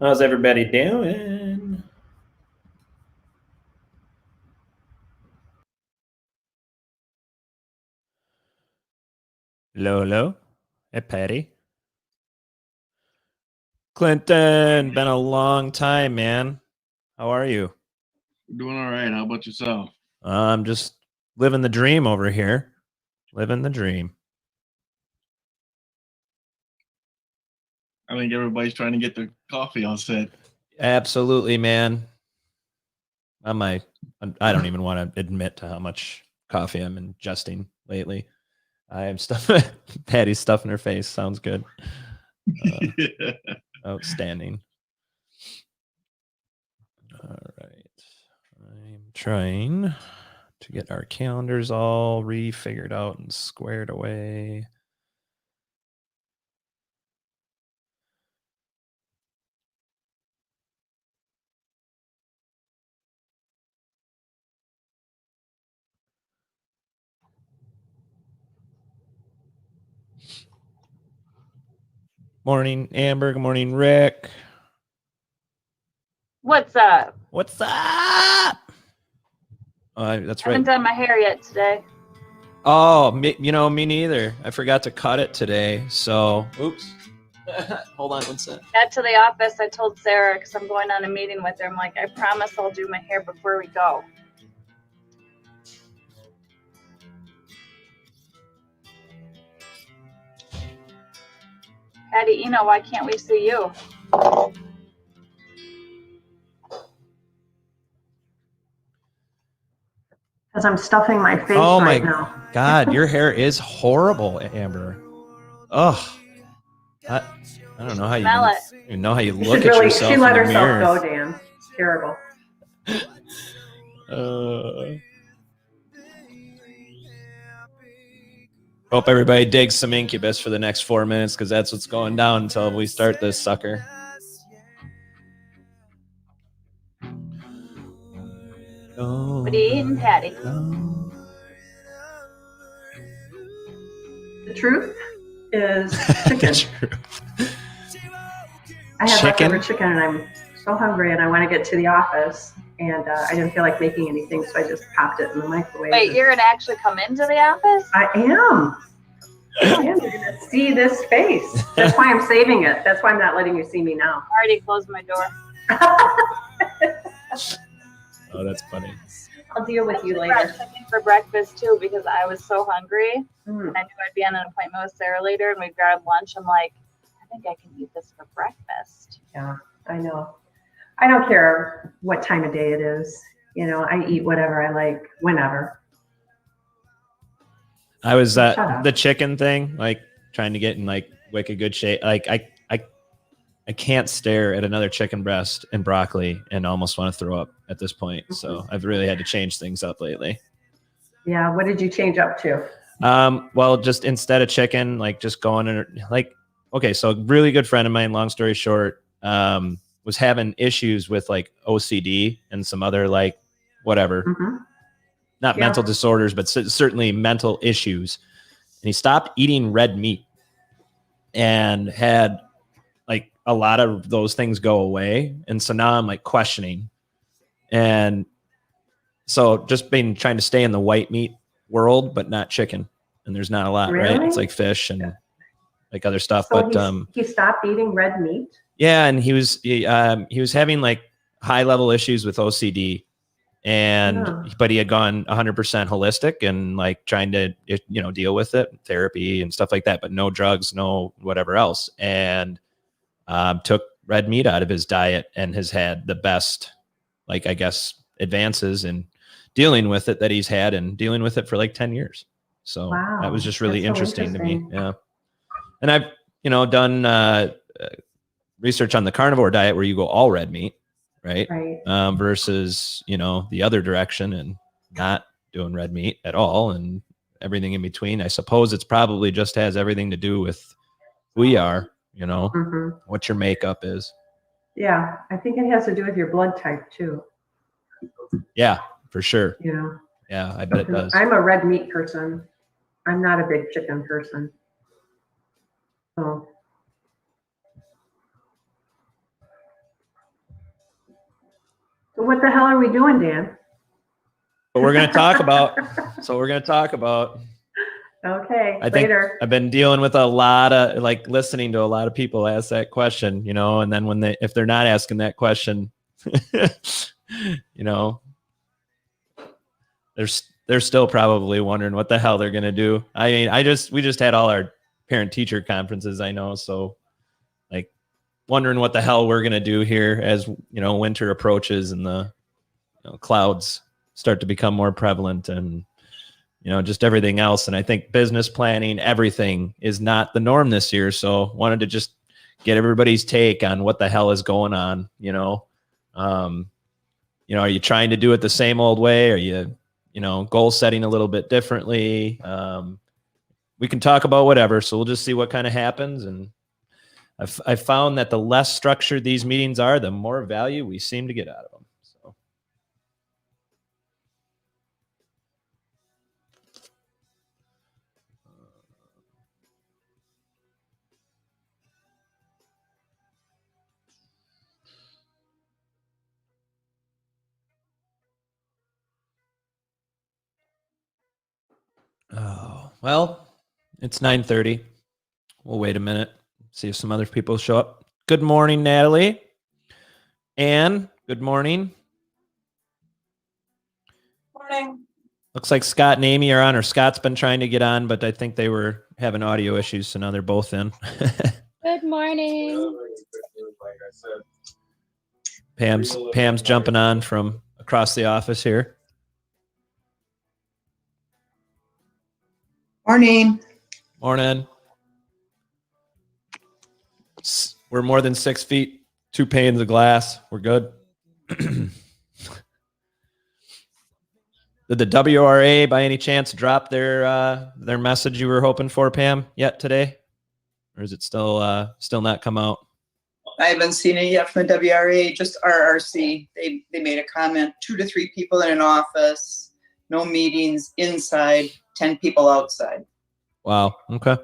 How's everybody doing? Hello, hello. Hey, Patty. Clinton, been a long time, man. How are you? Doing all right. How about yourself? I'm just living the dream over here. Living the dream. I think everybody's trying to get their coffee on set. Absolutely, man. I don't even want to admit to how much coffee I'm ingesting lately. I am stuffing Patty's stuffing her face. Sounds good. Outstanding. All right. I'm trying to get our calendars all refigured out and squared away. Morning, Amber. Good morning, Rick. What's up? What's up? That's I haven't right. done my hair yet today. Oh, me neither. I forgot to cut it today. So, oops. Hold on one sec. Got to the office, I told Sarah, because I'm going on a meeting with her, I'm like, I promise I'll do my hair before we go. Patty, Eno, why can't we see you? Because I'm stuffing my face right now. God, your hair is horrible, Amber. Ugh. I don't know how you even know how you look at yourself. She let in the herself mirror. go, Dan. It's terrible. Hope everybody digs some Incubus for the next 4 minutes, because that's what's going down until we start this sucker. What are you eating, Patty? The truth is chicken. I had leftover chicken, and I'm so hungry, and I want to get to the office, and I didn't feel like making anything, so I just popped it in the microwave. Wait, you're gonna actually come into the office? I am. You're gonna see this face. That's why I'm saving it. That's why I'm not letting you see me now. I already closed my door. Oh, that's funny. I'll deal with you later. I brought chicken for breakfast too, because I was so hungry. I knew I'd be on an appointment with Sarah later, and we grabbed lunch. I'm like, I think I can eat this for breakfast. Yeah, I know. I don't care what time of day it is. You know, I eat whatever I like, whenever. I was the chicken thing, like trying to get in like wicked good shape. Like I can't stare at another chicken breast and broccoli and almost want to throw up at this point. So I've really had to change things up lately. Yeah, what did you change up to? Well, just instead of chicken, like just going in, like, okay, so a really good friend of mine, long story short, was having issues with like OCD and some other like whatever, not mental disorders, but certainly mental issues. And he stopped eating red meat and had like a lot of those things go away. And so now I'm like questioning. And so just been trying to stay in the white meat world, but not chicken. And there's not a lot, right? It's like fish and like other stuff. So but he stopped eating red meat? Yeah, and he was having like high level issues with OCD, and but he had gone 100% holistic and like trying to deal with it, therapy and stuff like that, but no drugs, no whatever else, and took red meat out of his diet and has had the best, like, I guess, advances in dealing with it that he's had, and dealing with it for like 10 years. So that was just really interesting to me. Yeah. And I've, done research on the carnivore diet where you go all red meat, right? Versus, the other direction and not doing red meat at all and everything in between. I suppose it's probably just has everything to do with who you are, what your makeup is. Yeah, I think it has to do with your blood type too. Yeah, for sure. Yeah. Yeah, I bet it does. I'm a red meat person. I'm not a big chicken person. So So what the hell are we doing, Dan? But we're going to talk about. So we're going to talk about. Okay, I think later. I've been dealing with a lot of listening to a lot of people ask that question, and then if they're not asking that question, they're still probably wondering what the hell they're going to do. I mean, we just had all our parent teacher conferences, I know. So wondering what the hell we're going to do here as, winter approaches and the clouds start to become more prevalent and, just everything else. And I think business planning, everything is not the norm this year. So wanted to just get everybody's take on what the hell is going on. Are you trying to do it the same old way? Are you, goal setting a little bit differently? We can talk about whatever. So we'll just see what kind of happens. And I found that the less structured these meetings are, the more value we seem to get out of them. So. Oh, well, it's 9:30. We'll wait a minute, see if some other people show up. Good morning, Natalie. Anne, good morning. Morning. Looks like Scott and Amy are on, or Scott's been trying to get on, but I think they were having audio issues, so now they're both in. Good morning. Pam's jumping on from across the office here. Morning. Morning. We're more than 6 feet, 2 panes of glass. We're good. Did the WRA by any chance drop their message you were hoping for, Pam, yet today? Or is it still not come out? I haven't seen it yet from the WRA, just RRC. They made a comment, 2 to 3 people in an office, no meetings inside, 10 people outside. Wow. Okay.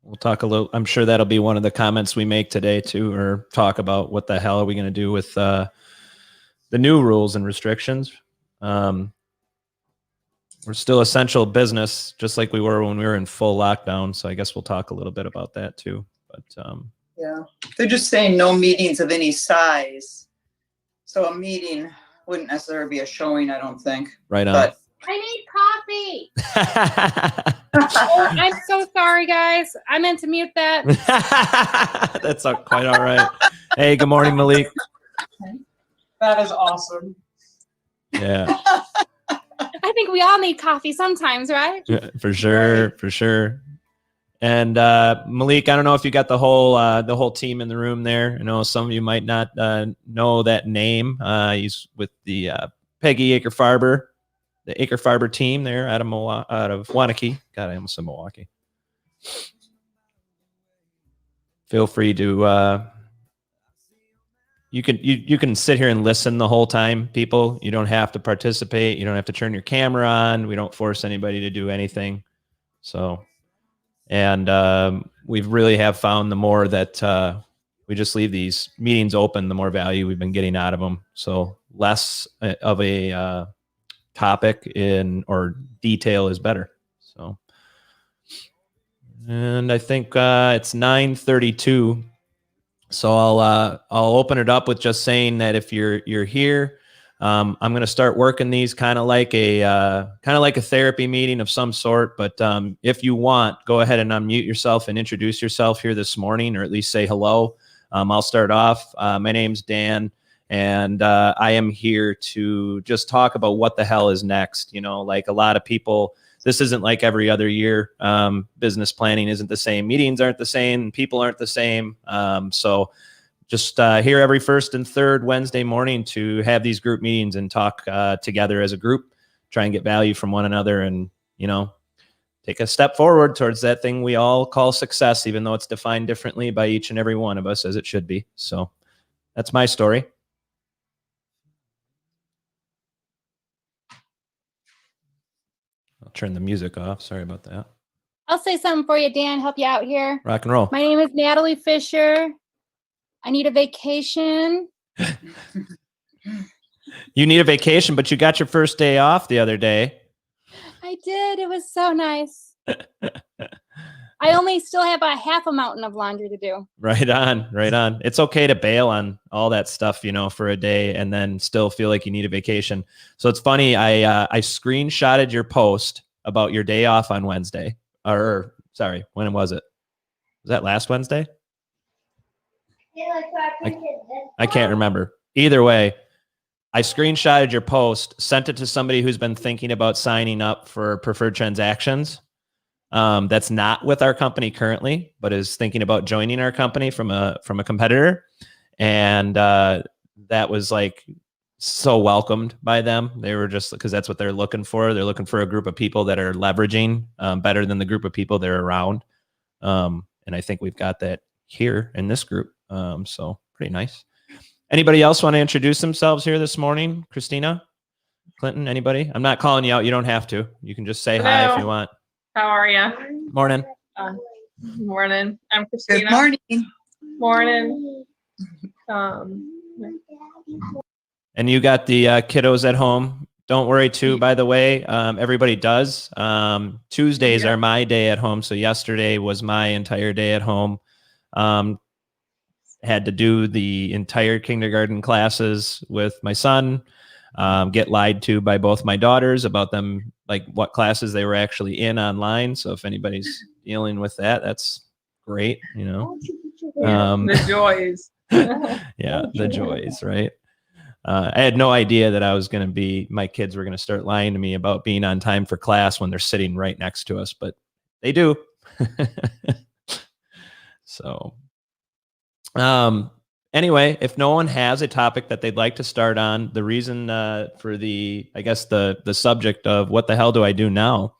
We'll talk a little. I'm sure that'll be one of the comments we make today too, or talk about what the hell are we going to do with the new rules and restrictions. We're still essential business, just like we were when we were in full lockdown. So I guess we'll talk a little bit about that too. But yeah, they're just saying no meetings of any size. So a meeting wouldn't necessarily be a showing, I don't think. Right on. But I need coffee. Oh, I'm so sorry, guys. I meant to mute that. That's not quite all right. Hey, good morning, Malik. That is awesome. Yeah. I think we all need coffee sometimes, right? Yeah, for sure, for sure. And Malik, I don't know if you got the whole team in the room there. I know some of you might not know that name. He's with the Peggy Acre Farber, the Acre Farber team there out of Waunakee. God, I almost said Milwaukee. Feel free to you can sit here and listen the whole time, people. You don't have to participate. You don't have to turn your camera on. We don't force anybody to do anything. So, and we really have found the more that we just leave these meetings open, the more value we've been getting out of them. So less of a topic or detail is better. So, and I think it's 9:32. So I'll open it up with just saying that if you're here, I'm going to start working these kind of like a therapy meeting of some sort. But if you want, go ahead and unmute yourself and introduce yourself here this morning, or at least say hello. I'll start off. My name's Dan, and I am here to just talk about what the hell is next. Like a lot of people, this isn't like every other year. Business planning isn't the same. Meetings aren't the same. People aren't the same. So just here every first and third Wednesday morning to have these group meetings and talk together as a group, try and get value from one another, and, take a step forward towards that thing we all call success, even though it's defined differently by each and every one of us, as it should be. So that's my story. I'll turn the music off. Sorry about that. I'll say something for you, Dan. Help you out here. Rock and roll. My name is Natalie Fisher. I need a vacation. You need a vacation, but you got your first day off the other day. I did. It was so nice. I only still have a half a mountain of laundry to do. Right on, right on. It's okay to bail on all that stuff, you know, for a day and then still feel like you need a vacation. So it's funny. I screenshotted your post about your day off on Wednesday. Or sorry, when was it? Was that last Wednesday? I can't remember. Either way, I screenshotted your post, sent it to somebody who's been thinking about signing up for preferred transactions. That's not with our company currently, but is thinking about joining our company from a competitor. And that was like so welcomed by them. They were just, because that's what they're looking for. They're looking for a group of people that are leveraging better than the group of people they're around. And I think we've got that here in this group. So pretty nice. Anybody else want to introduce themselves here this morning? Christina, Clinton, anybody? I'm not calling you out. You don't have to. You can just say hi if you want. How are you? Morning. Morning. I'm Christina. Good morning. Morning. And you got the kiddos at home. Don't worry too, by the way, everybody does. Tuesdays are my day at home. So yesterday was my entire day at home. Had to do the entire kindergarten classes with my son, get lied to by both my daughters about them, like what classes they were actually in online. So if anybody's dealing with that, that's great, you know. The joys. Yeah, the joys, right? I had no idea that my kids were going to start lying to me about being on time for class when they're sitting right next to us, but they do. So, anyway, if no one has a topic that they'd like to start on, the reason for the subject of what the hell do I do now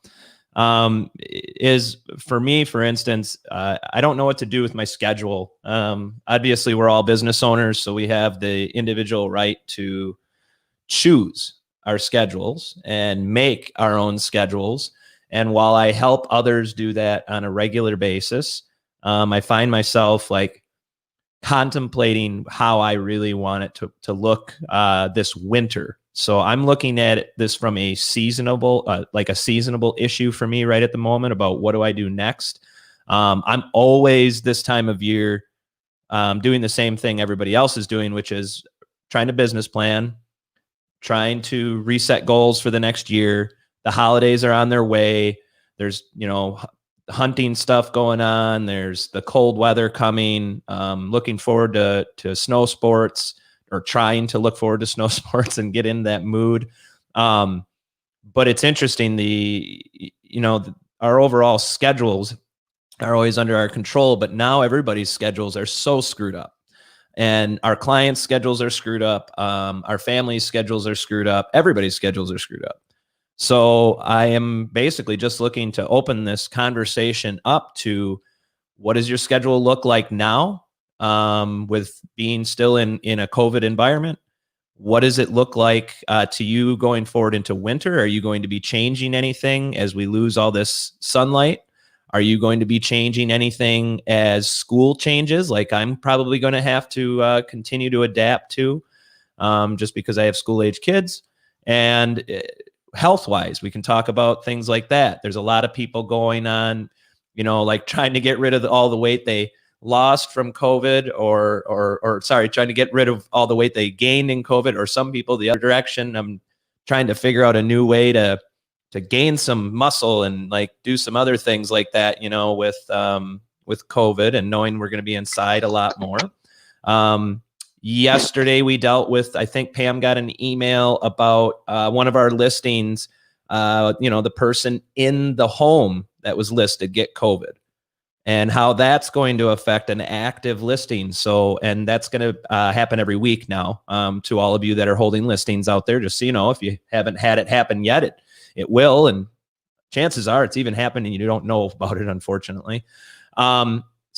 is, for me, for instance, I don't know what to do with my schedule. Obviously, we're all business owners, so we have the individual right to choose our schedules and make our own schedules. And while I help others do that on a regular basis, I find myself like contemplating how I really want it to look this winter. So I'm looking at this from a seasonable issue for me right at the moment about what do I do next. I'm always this time of year doing the same thing everybody else is doing, which is trying to business plan, trying to reset goals for the next year. The holidays are on their way. There's, hunting stuff going on. There's the cold weather coming. Looking forward to snow sports, or trying to look forward to snow sports and get in that mood. But it's interesting. Our overall schedules are always under our control, but now everybody's schedules are so screwed up, and our clients' schedules are screwed up. Our family's schedules are screwed up. Everybody's schedules are screwed up. So I am basically just looking to open this conversation up to, what does your schedule look like now, with being still in a COVID environment? What does it look like to you going forward into winter? Are you going to be changing anything as we lose all this sunlight? Are you going to be changing anything as school changes? Like I'm probably going to have to continue to adapt to, just because I have school-age kids. And health-wise, we can talk about things like that. There's a lot of people going on, like trying to get rid of all the weight they lost from COVID, or trying to get rid of all the weight they gained in COVID, or some people the other direction. I'm trying to figure out a new way to gain some muscle and like do some other things like that, with COVID, and knowing we're going to be inside a lot more. Yesterday we dealt with, I think Pam got an email about one of our listings, the person in the home that was listed get COVID, and how that's going to affect an active listing. So, and that's going to happen every week now, to all of you that are holding listings out there. Just so you know, if you haven't had it happen yet, it will, and chances are it's even happening. You don't know about it, unfortunately.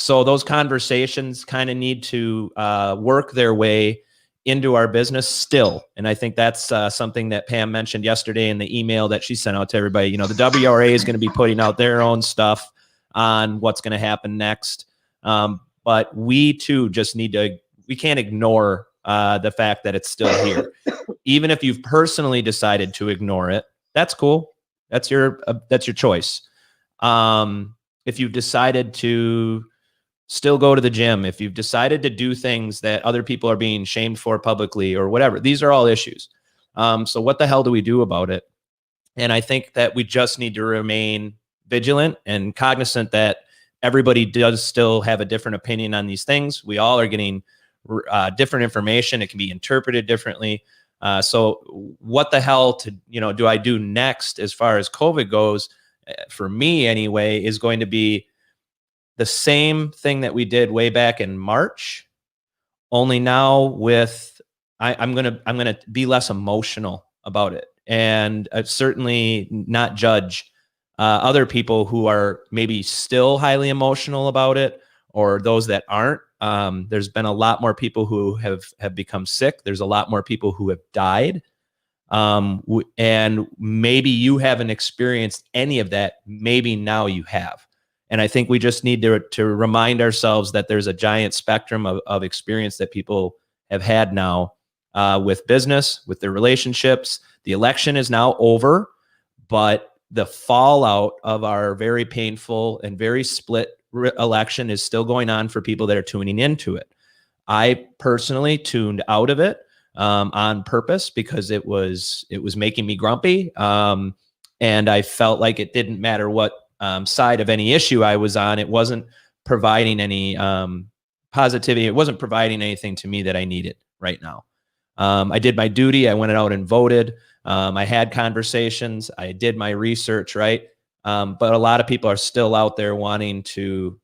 So those conversations kind of need to work their way into our business still. And I think that's something that Pam mentioned yesterday in the email that she sent out to everybody. The WRA is going to be putting out their own stuff on what's going to happen next. But we too just we can't ignore the fact that it's still here. Even if you've personally decided to ignore it, that's cool. That's your choice. If you've decided to still go to the gym, if you've decided to do things that other people are being shamed for publicly or whatever, these are all issues. So what the hell do we do about it? And I think that we just need to remain vigilant and cognizant that everybody does still have a different opinion on these things. We all are getting different information. It can be interpreted differently. So what the hell do I do next as far as COVID goes? For me anyway, is going to be the same thing that we did way back in March, only now with I'm gonna be less emotional about it, and certainly not judge other people who are maybe still highly emotional about it, or those that aren't. There's been a lot more people who have become sick. There's a lot more people who have died. And maybe you haven't experienced any of that. Maybe now you have. And I think we just need to remind ourselves that there's a giant spectrum of experience that people have had now with business, with their relationships. The election is now over, but the fallout of our very painful and very split election is still going on for people that are tuning into it. I personally tuned out of it on purpose because it was making me grumpy. And I felt like it didn't matter what side of any issue I was on. It wasn't providing any positivity. It wasn't providing anything to me that I needed right now. I did my duty. I went out and voted. I had conversations. I did my research, right? But a lot of people are still out there wanting to,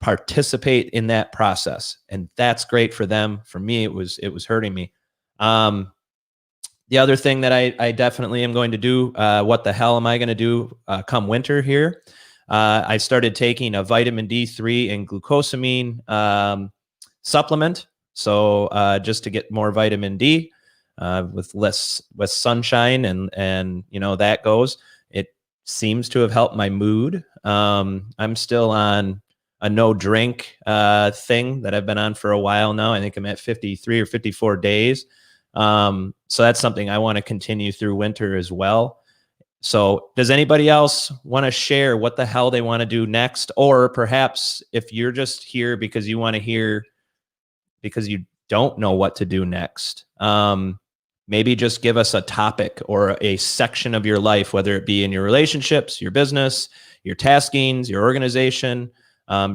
participate in that process. And that's great for them. For me, it was hurting me. The other thing that I definitely am going to do, what the hell am I going to do come winter here? I started taking a vitamin D3 and glucosamine supplement. So just to get more vitamin D with less sunshine and that goes. It seems to have helped my mood. I'm still on a no drink thing that I've been on for a while now. I think I'm at 53 or 54 days. So that's something I want to continue through winter as well. So does anybody else want to share what the hell they want to do next? Or perhaps if you're just here because you want to hear, because you don't know what to do next, maybe just give us a topic or a section of your life, whether it be in your relationships, your business, your taskings, your organization.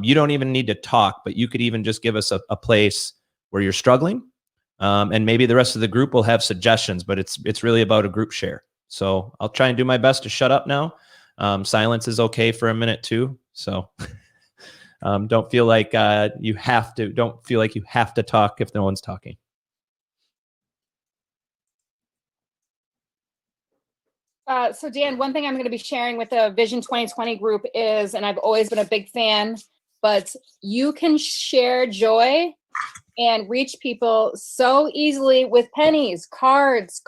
You don't even need to talk, but you could even just give us a place where you're struggling. And maybe the rest of the group will have suggestions, but it's really about a group share. So I'll try and do my best to shut up now. Silence is okay for a minute too. So don't feel like you have to talk if no one's talking. So Dan, one thing I'm going to be sharing with the Vision 2020 group is, and I've always been a big fan, but you can share joy and reach people so easily with pennies, cards.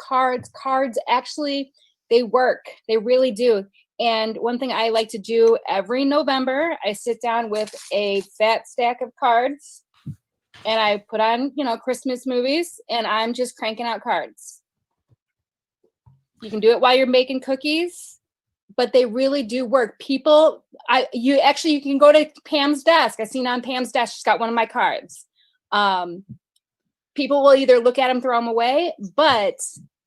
Actually, they work. They really do. And one thing I like to do every November, I sit down with a fat stack of cards and I put on, Christmas movies, and I'm just cranking out cards. You can do it while you're making cookies, but they really do work. People, you can go to Pam's desk. I seen on Pam's desk, she's got one of my cards. People will either look at them, throw them away, but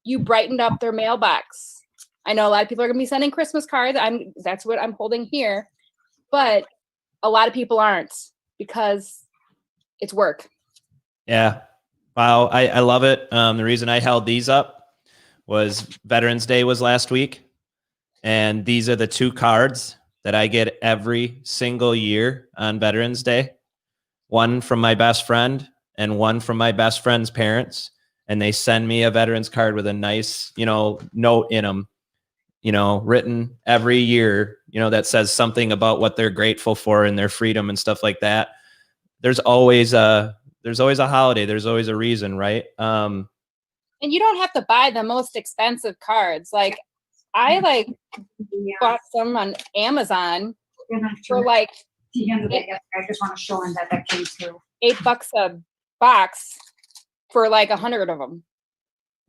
you brightened up their mailbox. I know a lot of people are going to be sending Christmas cards. That's what I'm holding here, but a lot of people aren't because it's work. Yeah. Wow. I love it. The reason I held these up was Veterans Day was last week. And these are the two cards that I get every single year on Veterans Day. One from my best friend and one from my best friend's parents. And they send me a veterans card with a nice, note in them, written every year, that says something about what they're grateful for and their freedom and stuff like that. There's always a holiday. There's always a reason, right? And you don't have to buy the most expensive cards. Like I bought some on Amazon for I just want to show him that came through. $8 box for like 100 of them.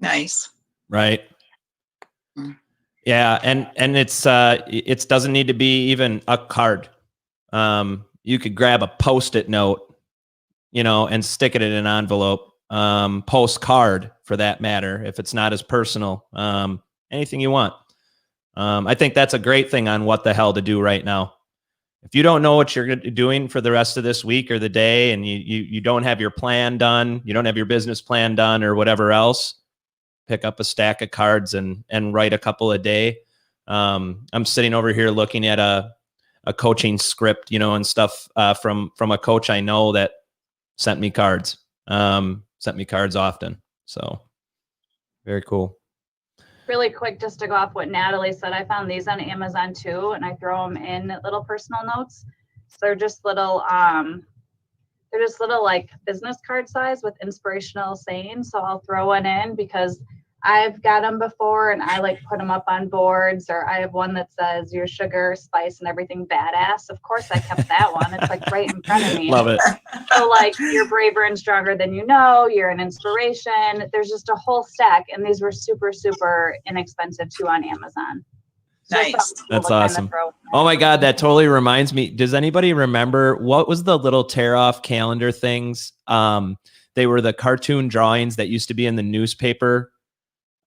Nice. Right. Mm. Yeah, and it doesn't need to be even a card. You could grab a Post-it note, and stick it in an envelope. Postcard, for that matter, if it's not as personal. Anything you want. I think that's a great thing on What the Hell to Do right now. If you don't know what you're doing for the rest of this week or the day, and you don't have your plan done, you don't have your business plan done or whatever else, pick up a stack of cards and write a couple a day. I'm sitting over here looking at a coaching script, and stuff from a coach I know that sent me cards often. So very cool. Really quick, just to go off what Natalie said, I found these on Amazon too, and I throw them in little personal notes. So they're just little like business card size with inspirational sayings. So I'll throw one in because I've got them before, and I like put them up on boards, or I have one that says your sugar, spice, and everything badass. Of course, I kept that one. It's like right in front of me. Love it. So like you're braver and stronger than you know, you're an inspiration. There's just a whole stack, and these were super, super inexpensive too on Amazon. So Nice. it's cool That's to kinda awesome. throw in. Oh my God, that totally reminds me. Does anybody remember what was the little tear off calendar things? They were the cartoon drawings that used to be in the newspaper.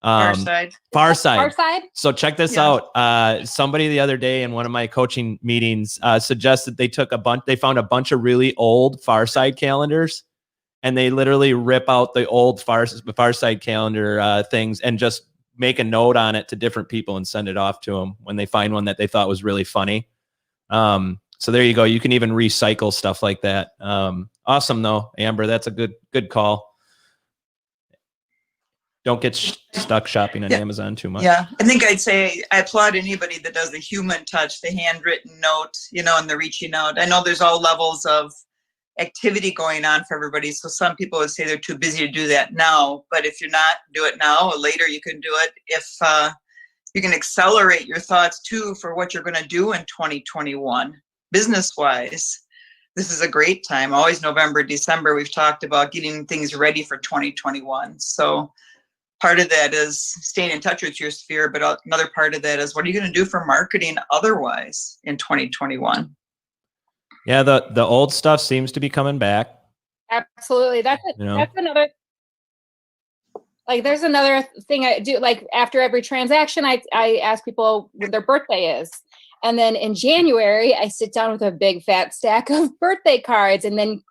Far side. Far Side. Far Side? So check this Yeah. out. Somebody the other day in one of my coaching meetings suggested they found a bunch of really old Far Side calendars, and they literally rip out the old Far Side calendar things and just make a note on it to different people and send it off to them when they find one that they thought was really funny. So there you go. You can even recycle stuff like that. Awesome though, Amber. That's a good call. Don't get stuck shopping on Yeah. Amazon too much. Yeah, I think I'd say I applaud anybody that does the human touch, the handwritten note, and the reaching out. I know there's all levels of activity going on for everybody. So some people would say they're too busy to do that now, but if you're not, do it now, or later you can do it. If you can accelerate your thoughts too for what you're going to do in 2021, business-wise. This is a great time. Always November, December, we've talked about getting things ready for 2021. So part of that is staying in touch with your sphere, but another part of that is what are you going to do for marketing otherwise in 2021? Yeah, the old stuff seems to be coming back. Absolutely. That's another, like, there's another thing I do, like after every transaction, I ask people what their birthday is. And then in January, I sit down with a big fat stack of birthday cards and then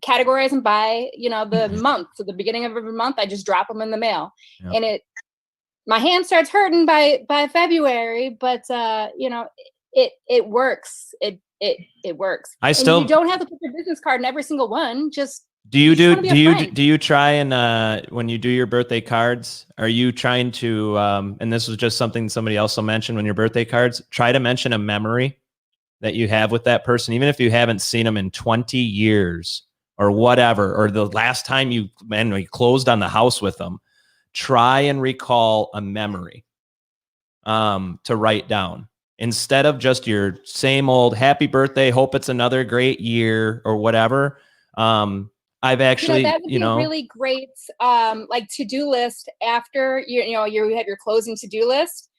categorize them by, the month. So the beginning of every month, I just drop them in the mail. Yeah. And my hand starts hurting by February, but it works. It works. You don't have to put your business card in every single one. Just do you try and when you do your birthday cards, are you trying to and this was just something somebody else will mention when your birthday cards, try to mention a memory that you have with that person, even if you haven't seen them in 20 years or whatever, or the last time you closed on the house with them. Try and recall a memory to write down, instead of just your same old happy birthday, hope it's another great year or whatever. I've actually, that would be a really great like to-do list after you have your closing to-do list.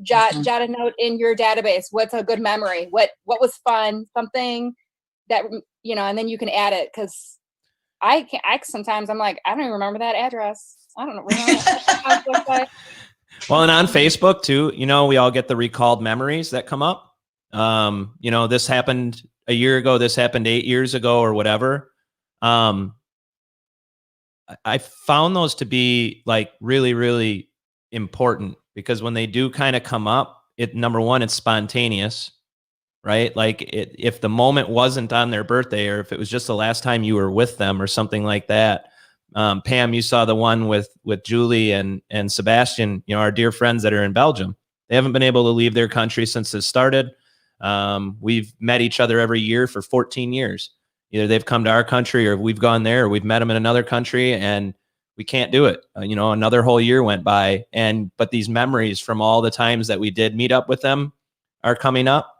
Jot a note in your database. What's a good memory? What was fun? Something that and then you can add it, because I sometimes I'm like, I don't even remember that address. I don't remember. Well, and on Facebook too, we all get the recalled memories that come up. This happened a year ago, this happened 8 years ago or whatever. I found those to be like really, really important, because when they do kind of come up, number one, it's spontaneous, right? Like if the moment wasn't on their birthday, or if it was just the last time you were with them or something like that. Pam, you saw the one with Julie and Sebastian, our dear friends that are in Belgium. They haven't been able to leave their country since this started. We've met each other every year for 14 years. Either they've come to our country or we've gone there, or we've met them in another country, and we can't do it. Another whole year went by, but these memories from all the times that we did meet up with them are coming up.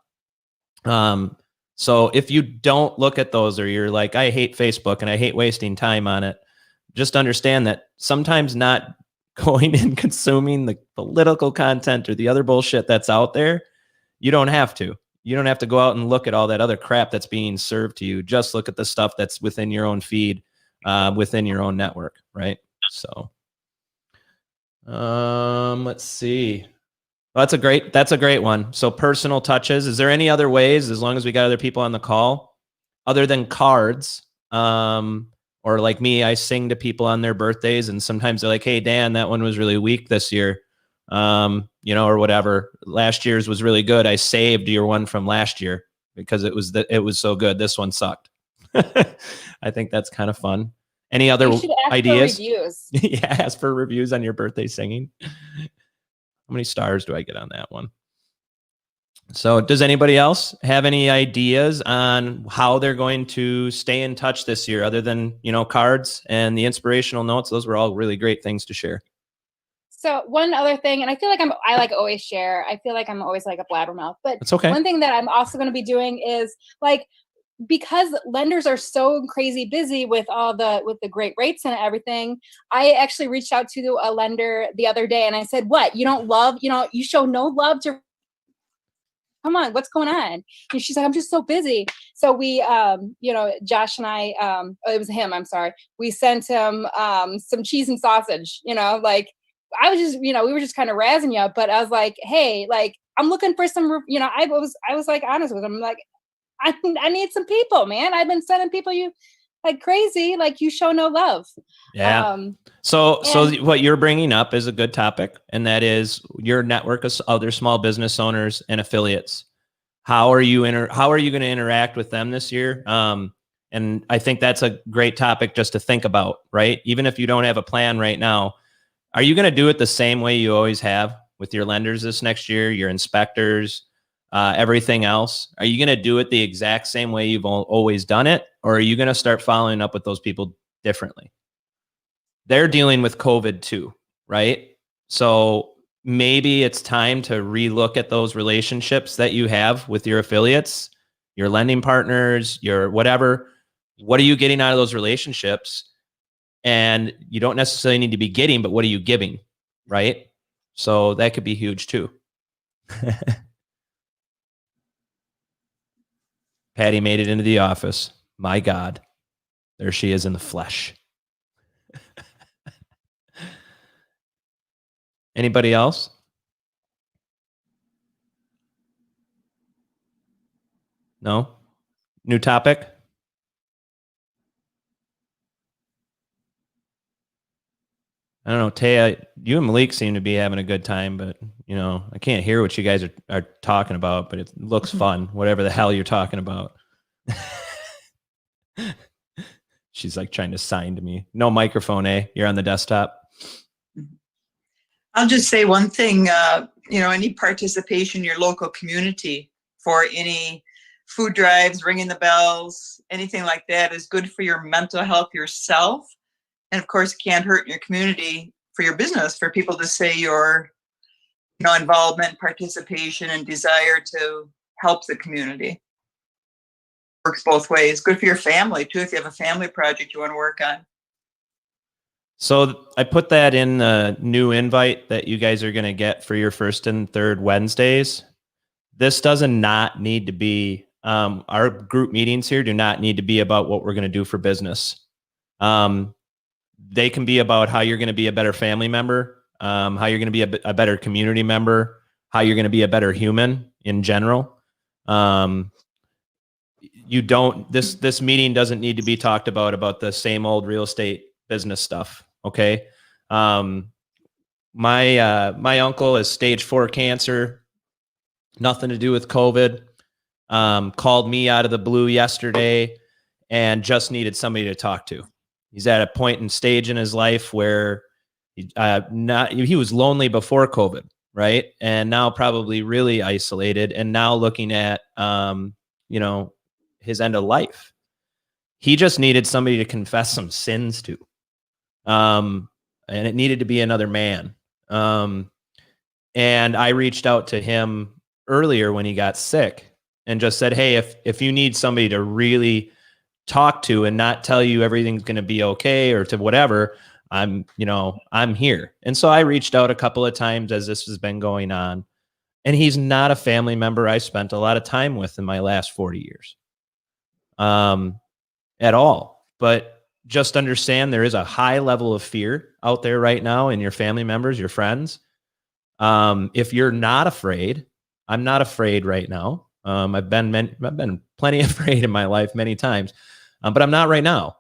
So if you don't look at those, or you're like, I hate Facebook and I hate wasting time on it, just understand that sometimes not going and consuming the political content or the other bullshit that's out there, you don't have to. You don't have to go out and look at all that other crap that's being served to you. Just look at the stuff that's within your own feed, within your own network, right? So, let's see. Well, that's a great one. So personal touches. Is there any other ways, as long as we got other people on the call, other than cards? Or like me, I sing to people on their birthdays, and sometimes they're like, "Hey, Dan, that one was really weak this year," or whatever. Last year's was really good. I saved your one from last year because it was so good. This one sucked. I think that's kind of fun. Any other You should ask for ideas? reviews. Yeah, ask for reviews on your birthday singing. How many stars do I get on that one? So does anybody else have any ideas on how they're going to stay in touch this year, other than, cards and the inspirational notes? Those were all really great things to share. So one other thing, and I feel like I like always share. I feel like I'm always like a blabbermouth, but It's okay. one thing that I'm also going to be doing is like, because lenders are so crazy busy with the great rates and everything, I actually reached out to a lender the other day and I said, "What, you don't love, you show no love to, come on, what's going on?" And she's like, "I'm just so busy." So we, Josh and I, it was him, I'm sorry. We sent him some cheese and sausage, like I was just, we were just kind of razzing you, but I was like, "Hey, like, I'm looking for some, I was like honest with him. I'm like, I need some people, man. I've been sending people you like crazy, like you show no love." Yeah. So what you're bringing up is a good topic, and that is your network of other small business owners and affiliates. How are you going to interact with them this year? And I think that's a great topic just to think about, right? Even if you don't have a plan right now, are you going to do it the same way you always have with your lenders this next year, your inspectors, everything else? Are you going to do it the exact same way you've always done it? Or are you going to start following up with those people differently? They're dealing with COVID too, right? So maybe it's time to relook at those relationships that you have with your affiliates, your lending partners, your whatever. What are you getting out of those relationships? And you don't necessarily need to be getting, but what are you giving, right? So that could be huge too. Patty made it into the office. My God, there she is in the flesh. Anybody else? No? New topic? I don't know, Taya, you and Malik seem to be having a good time, but I can't hear what you guys are talking about, but it looks fun, whatever the hell you're talking about. She's like trying to sign to me. No microphone, eh? You're on the desktop. I'll just say one thing, any participation in your local community for any food drives, ringing the bells, anything like that is good for your mental health yourself. And of course, it can't hurt your community for your business, for people to say your involvement, participation, and desire to help the community. Works both ways. Good for your family too, if you have a family project you want to work on. So I put that in the new invite that you guys are going to get for your first and third Wednesdays. This doesn't not need to be, our group meetings here do not need to be about what we're going to do for business. They can be about how you're going to be a better family member, how you're going to be a better community member, how you're going to be a better human in general. This meeting doesn't need to be talked about the same old real estate business stuff. Okay. My uncle is stage 4 cancer, nothing to do with COVID. Called me out of the blue yesterday and just needed somebody to talk to. He's at a point and stage in his life where he was lonely before COVID, right? And now probably really isolated, and now looking at, his end of life. He just needed somebody to confess some sins to. And it needed to be another man. And I reached out to him earlier when he got sick and just said, hey, if you need somebody to really talk to and not tell you everything's going to be okay or to whatever, I'm here. And so I reached out a couple of times as this has been going on. And he's not a family member I spent a lot of time with in my last 40 years at all. But just understand there is a high level of fear out there right now in your family members, your friends. If you're not afraid, I'm not afraid right now. I've been plenty afraid in my life many times, but I'm not right now.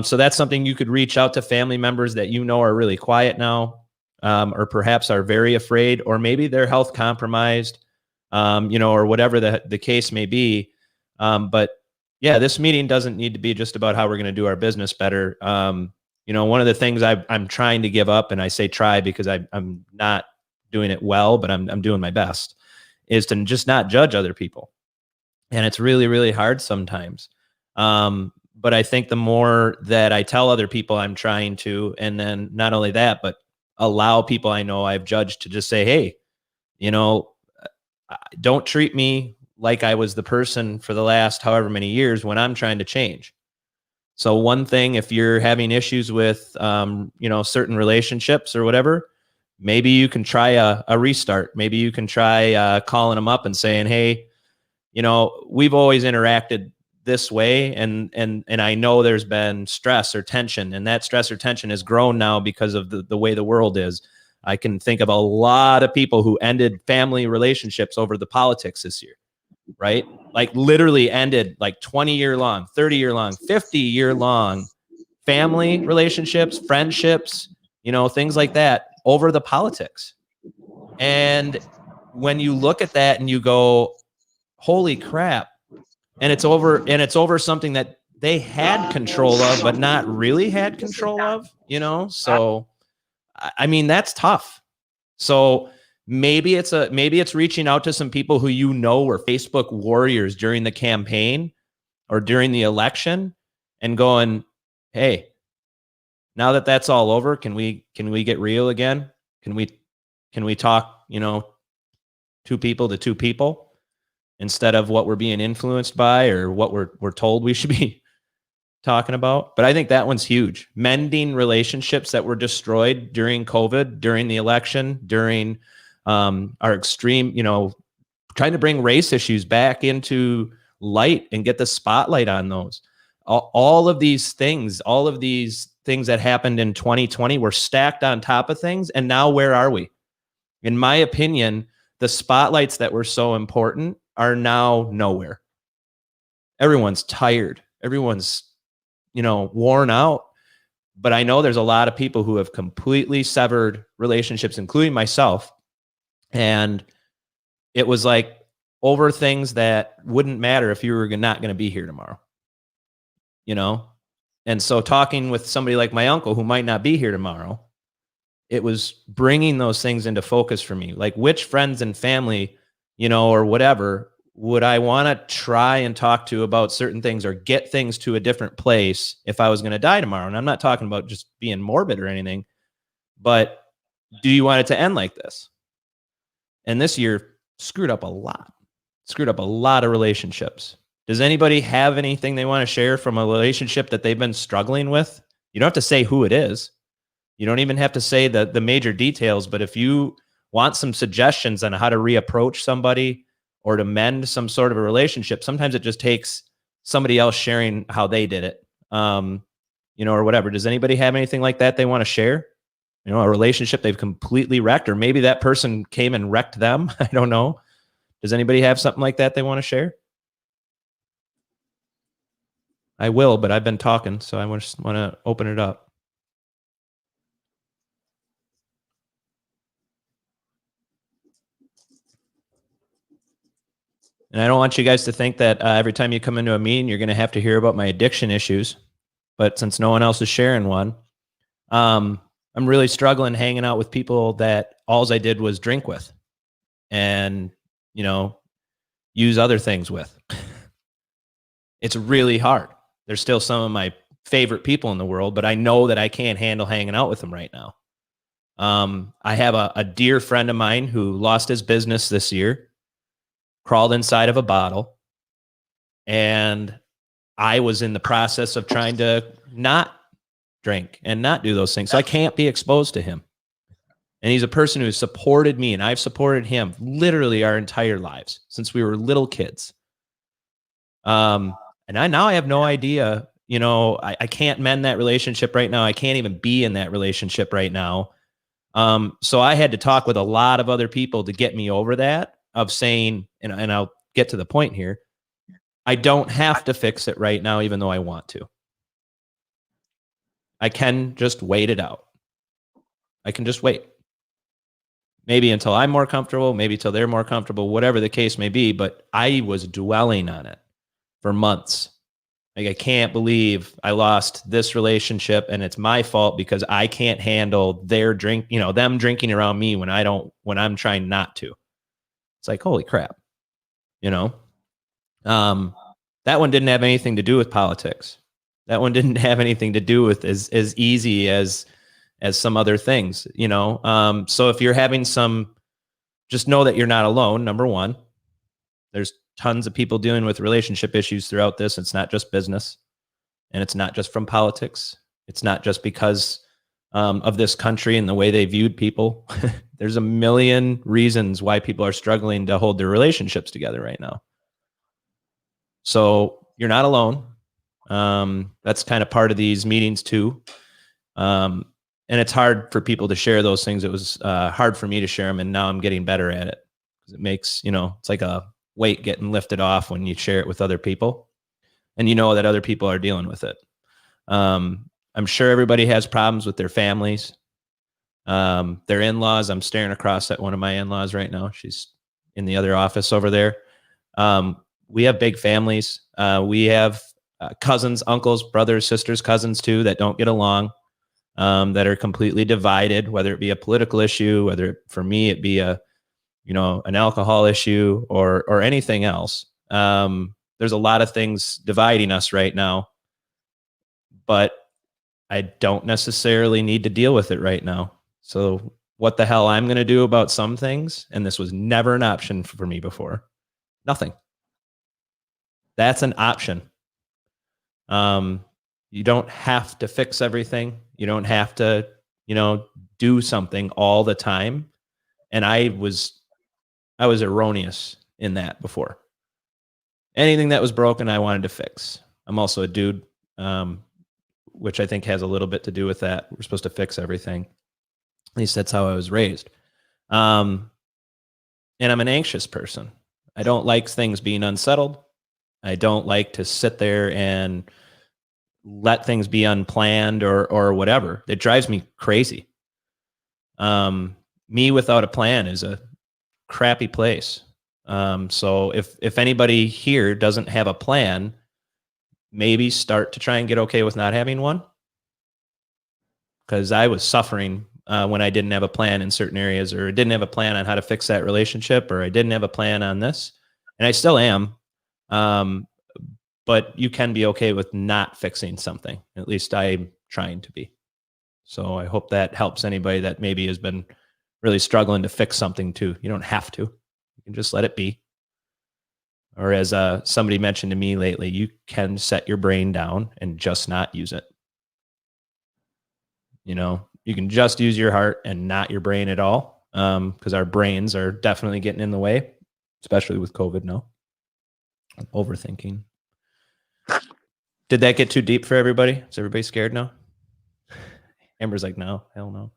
So that's something you could reach out to family members that you know are really quiet now. Or perhaps are very afraid, or maybe they're health compromised, or whatever the case may be. But yeah, this meeting doesn't need to be just about how we're going to do our business better. One of the things I'm trying to give up, and I say try because I'm not doing it well, but I'm doing my best, is to just not judge other people. And it's really, really hard sometimes. But I think the more that I tell other people I'm trying to, and then not only that, but allow people I know I've judged to just say, hey, don't treat me like I was the person for the last however many years when I'm trying to change. So one thing, if you're having issues with, certain relationships or whatever, maybe you can try a restart. Maybe you can try calling them up and saying, hey, we've always interacted this way. And I know there's been stress or tension, and that stress or tension has grown now because of the way the world is. I can think of a lot of people who ended family relationships over the politics this year, right? Like literally ended like 20-year long, 30-year long, 50-year long family relationships, friendships, things like that over the politics. And when you look at that and you go, holy crap, and it's over something that they had control of, but not really had control of, So, I mean, that's tough. So maybe it's reaching out to some people who were Facebook warriors during the campaign or during the election and going, hey, now that that's all over, can we get real again? Can we talk, two people to two people? Instead of what we're being influenced by or what we're told we should be talking about. But I think that one's huge. Mending relationships that were destroyed during COVID, during the election, during our extreme, trying to bring race issues back into light and get the spotlight on those. All of these things that happened in 2020 were stacked on top of things. And now where are we? In my opinion, the spotlights that were so important are now nowhere. Everyone's tired. Everyone's, worn out. But I know there's a lot of people who have completely severed relationships, including myself. And it was like over things that wouldn't matter if you were not going to be here tomorrow, And so talking with somebody like my uncle who might not be here tomorrow, it was bringing those things into focus for me. Like which friends and family, or whatever, would I want to try and talk to about certain things or get things to a different place if I was going to die tomorrow? And I'm not talking about just being morbid or anything, but do you want it to end like this? And this year screwed up a lot of relationships. Does anybody have anything they want to share from a relationship that they've been struggling with? You don't have to say who it is. You don't even have to say the major details, but if you want some suggestions on how to reapproach somebody or to mend some sort of a relationship, sometimes it just takes somebody else sharing how they did it, or whatever. Does anybody have anything like that they want to share? A relationship they've completely wrecked, or maybe that person came and wrecked them. I don't know. Does anybody have something like that they want to share? I will, but I've been talking, so I just want to open it up. And I don't want you guys to think that every time you come into a meeting, you're going to have to hear about my addiction issues. But since no one else is sharing one, I'm really struggling hanging out with people that all I did was drink with and, use other things with. It's really hard. They're still some of my favorite people in the world, but I know that I can't handle hanging out with them right now. I have a dear friend of mine who lost his business this year. crawled inside of a bottle, and I was in the process of trying to not drink and not do those things. So I can't be exposed to him. And he's a person who has supported me, and I've supported him literally our entire lives since we were little kids. And now I have no idea, you know, I can't mend that relationship right now. I can't even be in that relationship right now. So I had to talk with a lot of other people to get me over that, of saying, and I'll get to the point here, I don't have to fix it right now, even though I want to. I can just wait it out. I can just wait. Maybe until I'm more comfortable, maybe till they're more comfortable, whatever the case may be. But I was dwelling on it for months. Like, I can't believe I lost this relationship, and it's my fault because I can't handle their drink, you know, them drinking around me when I'm trying not to. It's like, holy crap, you know? That one didn't have anything to do with politics. That one didn't have anything to do with as easy as some other things, you know? So if you're having just know that you're not alone. Number one, there's tons of people dealing with relationship issues throughout this. It's not just business, and it's not just from politics. It's not just because of this country and the way they viewed people. There's a million reasons why people are struggling to hold their relationships together right now. So you're not alone. That's kind of part of these meetings too. And it's hard for people to share those things. It was hard for me to share them, and now I'm getting better at it. It makes, you know, it's like a weight getting lifted off when you share it with other people, and you know that other people are dealing with it. I'm sure everybody has problems with their families, their in-laws. I'm staring across at one of my in-laws right now. She's in the other office over there. We have big families. We have cousins, uncles, brothers, sisters, cousins too, that don't get along, that are completely divided, whether it be a political issue, whether for me it be an alcohol issue or anything else. There's a lot of things dividing us right now, but I don't necessarily need to deal with it right now. So what the hell I'm going to do about some things, and this was never an option for me before, nothing. That's an option. You don't have to fix everything. You don't have to, do something all the time. And I was erroneous in that before. Anything that was broken, I wanted to fix. I'm also a dude, which I think has a little bit to do with that. We're supposed to fix everything. At least that's how I was raised. And I'm an anxious person. I don't like things being unsettled. I don't like to sit there and let things be unplanned or whatever. It drives me crazy. Me without a plan is a crappy place. So if anybody here doesn't have a plan, maybe start to try and get okay with not having one. Because I was suffering when I didn't have a plan in certain areas, or didn't have a plan on how to fix that relationship, or I didn't have a plan on this. And I still am. But you can be okay with not fixing something. At least I'm trying to be. So I hope that helps anybody that maybe has been really struggling to fix something too. You don't have to. You can just let it be. Or as somebody mentioned to me lately, you can set your brain down and just not use it. You can just use your heart and not your brain at all, because our brains are definitely getting in the way, especially with COVID now. Overthinking. Did that get too deep for everybody? Is everybody scared now? Amber's like, no, hell no.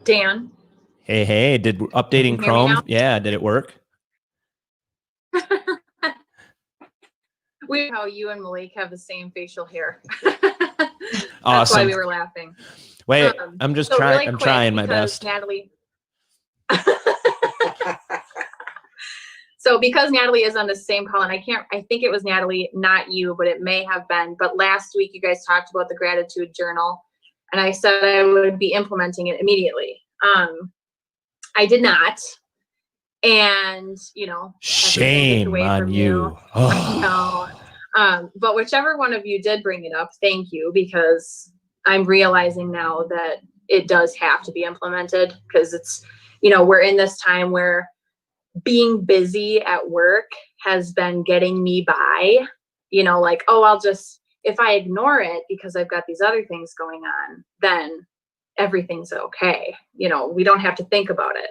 Dan. Hey, did updating Chrome? Yeah, did it work? How you and Malik have the same facial hair. That's Awesome. why we were laughing. Wait, I'm just trying. Really I'm quick, trying my because best. Natalie. So because Natalie is on the same call, and I think it was Natalie, not you, but it may have been. But last week you guys talked about the gratitude journal, and I said I would be implementing it immediately. I did not. And, shame on you. Oh. No. But whichever one of you did bring it up, thank you, because I'm realizing now that it does have to be implemented, because it's, we're in this time where being busy at work has been getting me by, like, oh, I'll just, if I ignore it because I've got these other things going on, then everything's okay. We don't have to think about it.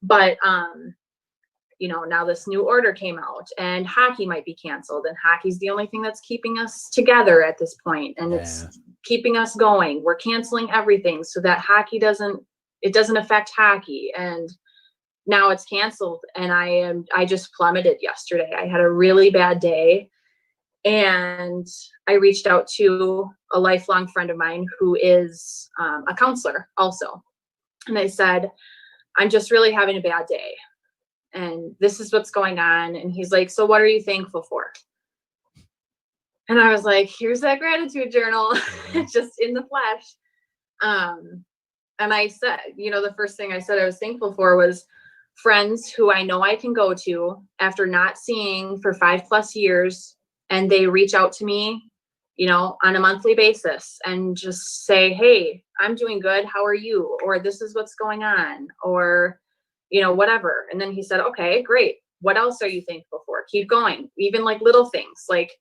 But, now this new order came out and hockey might be canceled, and hockey's the only thing that's keeping us together at this point, and it's keeping us going. We're canceling everything so that hockey doesn't affect hockey. And now it's canceled, and I just plummeted yesterday. I had a really bad day, and I reached out to a lifelong friend of mine who is a counselor also. And I said, I'm just really having a bad day, and this is what's going on. And he's like, so what are you thankful for? And I was like, here's that gratitude journal, just in the flesh. And I said, the first thing I said I was thankful for was friends who I know I can go to after not seeing for 5+ years. And they reach out to me, on a monthly basis, and just say, hey, I'm doing good. How are you? Or this is what's going on, or, whatever. And then he said, okay, great. What else are you thankful for? Keep going. Even like little things like,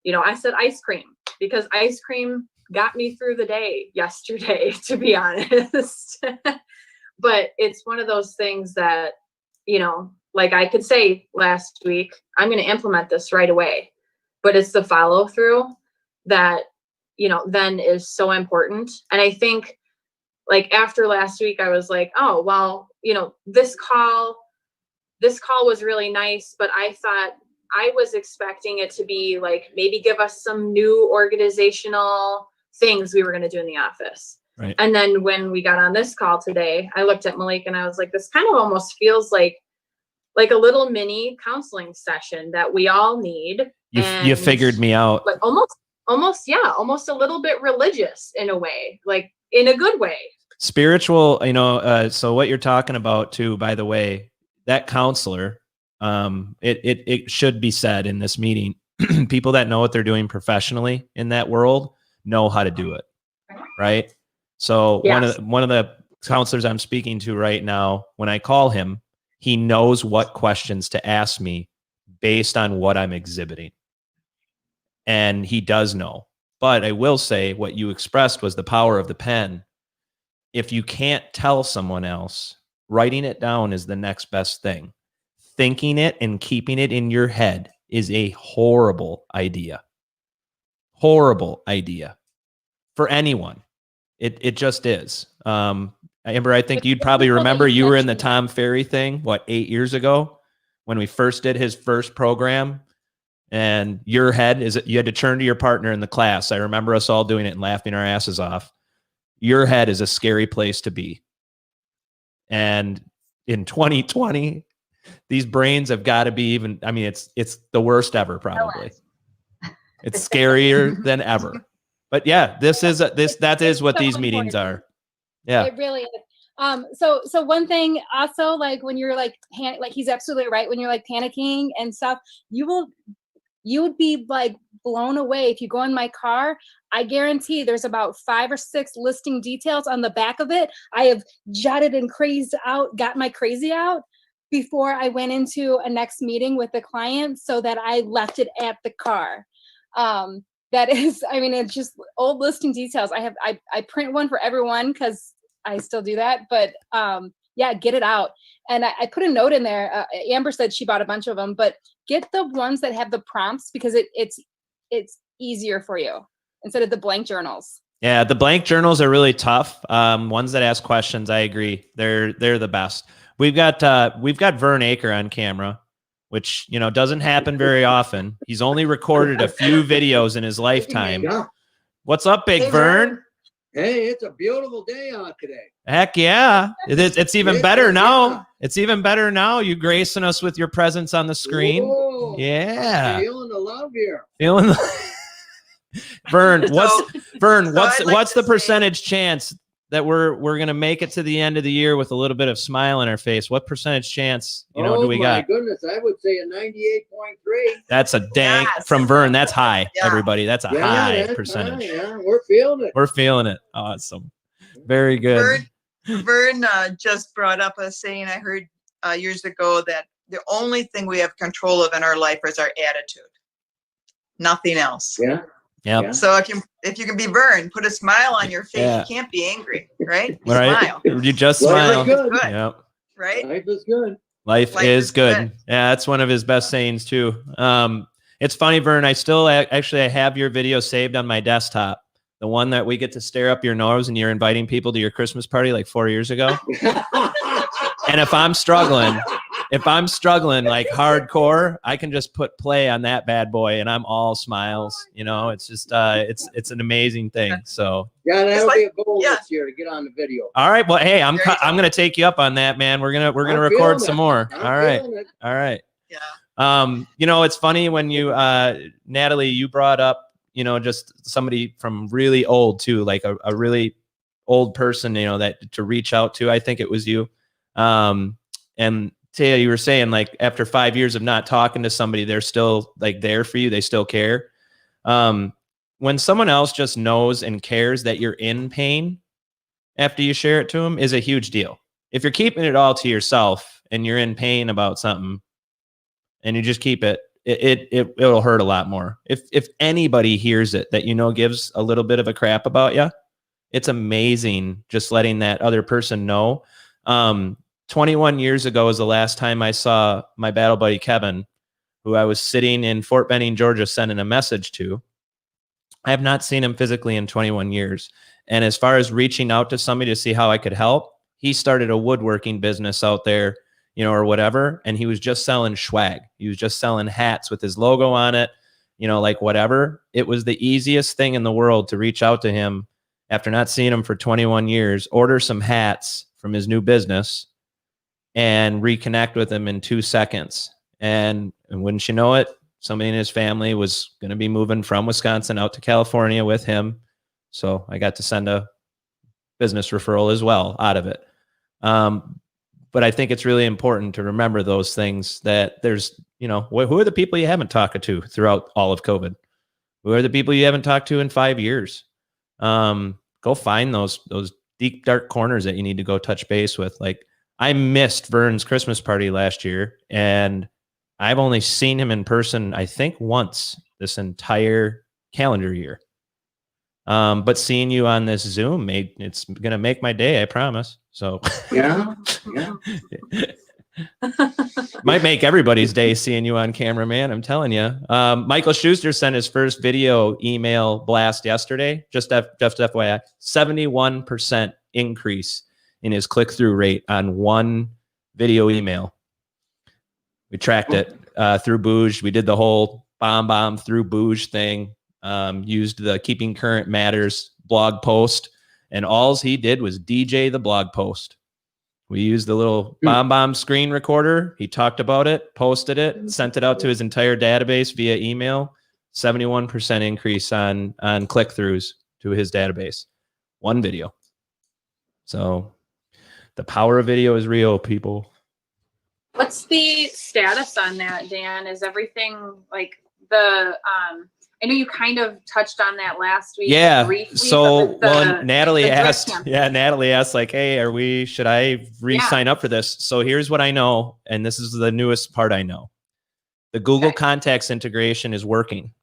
I said ice cream, because ice cream got me through the day yesterday, to be honest. But it's one of those things that, like I could say last week, I'm going to implement this right away. But it's the follow through that, then is so important. And I think, like, after last week, I was like, oh, well, this call was really nice, but I thought I was expecting it to be like, maybe give us some new organizational things we were going to do in the office. Right. And then when we got on this call today, I looked at Malik and I was like, this kind of almost feels like a little mini counseling session that we all need. You figured me out. Like almost a little bit religious in a way, like in a good way. Spiritual, so what you're talking about too, by the way, that counselor, it should be said in this meeting, people that know what they're doing professionally in that world know how to do it. Right. So Yes. one of the counselors I'm speaking to right now, when I call him, he knows what questions to ask me based on what I'm exhibiting. And he does know. But I will say what you expressed was the power of the pen. If you can't tell someone else, writing it down is the next best thing. Thinking it and keeping it in your head is a horrible idea. Horrible idea for anyone. It just is. Amber, I think you'd probably remember you were in the Tom Ferry thing, 8 years ago when we first did his first program, and your head you had to turn to your partner in the class. I remember us all doing it and laughing our asses off. Your head is a scary place to be. And in 2020, these brains have got to be it's the worst ever, probably. It's scarier than ever. But yeah, that is what these meetings are. Yeah. It really is. So one thing also, like when you're like he's absolutely right. When you're like panicking and stuff, you would be like blown away. If you go in my car, I guarantee there's about 5 or 6 listing details on the back of it. I have jotted and got my crazy out before I went into a next meeting with the client so that I left it at the car. That is, it's just old listing details. I print one for everyone because I still do that, but get it out. And I put a note in there. Amber said she bought a bunch of them, but get the ones that have the prompts because it's easier for you instead of the blank journals. Yeah, the blank journals are really tough. Ones that ask questions, I agree. They're the best. We've got Vern Aker on camera, which doesn't happen very often. He's only recorded a few videos in his lifetime. Yeah. What's up, Big Vern? Hey, it's a beautiful day out today. Heck yeah. It's even Yes, better now. yeah. It's even better now. You gracing us with your presence on the screen. Whoa, Yeah. feeling the love here. Vern, what's I'd like the to say- percentage chance that we're gonna make it to the end of the year with a little bit of smile on our face? What percentage chance, do we got? Oh my goodness, I would say a 98.3. That's a dang Yes. from Vern. That's high, Yeah. everybody. That's a high that's percentage. high, yeah, we're feeling it. We're feeling it. Awesome. Very good. Vern just brought up a saying I heard years ago that the only thing we have control of in our life is our attitude, nothing else. Yeah. Yep. Yeah. So if you can be Vern, put a smile on your face. Yeah. You can't be angry, right? Right. Smile, You just Life is smile. good. Good. Yep. right? Life is good. Life is good. Yeah, that's one of his best sayings too. It's funny, Vern. I still actually I have your video saved on my desktop. The one that we get to stare up your nose and you're inviting people to your Christmas party like 4 years ago. And if I'm struggling like hardcore, I can just put play on that bad boy and I'm all smiles. It's just it's an amazing thing. So Yeah, that'll like- be a goal yeah. this year to get on the video. all right, well, hey, I'm There you go. gonna take you up on that, man. We're gonna I'm record feeling some it. more. I'm All right, feeling it. all right. Yeah. It's funny when you Natalie, you brought up just somebody from really old too, like a really old person, that to reach out to. I think it was you. And Taya, you were saying like after 5 years of not talking to somebody, they're still like there for you. They still care. When someone else just knows and cares that you're in pain after you share it to them is a huge deal. If you're keeping it all to yourself and you're in pain about something and you just keep it, it'll hurt a lot more. If anybody hears it that gives a little bit of a crap about you, it's amazing just letting that other person know. 21 years ago was the last time I saw my battle buddy Kevin, who I was sitting in Fort Benning, Georgia, sending a message to. I have not seen him physically in 21 years. And as far as reaching out to somebody to see how I could help, he started a woodworking business out there, or whatever. And he was just selling swag. He was just selling hats with his logo on it, like whatever. It was the easiest thing in the world to reach out to him after not seeing him for 21 years, order some hats from his new business and reconnect with him in 2 seconds. And wouldn't you know it, somebody in his family was going to be moving from Wisconsin out to California with him. So I got to send a business referral as well out of it. But I think it's really important to remember those things, that there's, who are the people you haven't talked to throughout all of COVID? Who are the people you haven't talked to in 5 years? Go find those deep, dark corners that you need to go touch base with. Like, I missed Vern's Christmas party last year, and I've only seen him in person, I think, once this entire calendar year. But seeing you on this Zoom, it's going to make my day, I promise. So Yeah. might make everybody's day seeing you on camera, man. I'm telling you. Michael Schuster sent his first video email blast yesterday. Just FYI, 71% increase in his click-through rate on one video email. We tracked it through Booge. We did the whole bomb through Booge thing. Used the Keeping Current Matters blog post, and all he did was DJ the blog post. We used the little bomb screen recorder. He talked about it, posted it, sent it out to his entire database via email. 71% increase on click-throughs to his database. One video. So the power of video is real, people. What's the status on that, Dan? Is everything like I know you kind of touched on that last week. Yeah. Briefly, So, but Natalie the drip asked, campaign. like, hey, should I re-sign up for this? So here's what I know. And this is the newest part I know. The Google Contacts integration is working.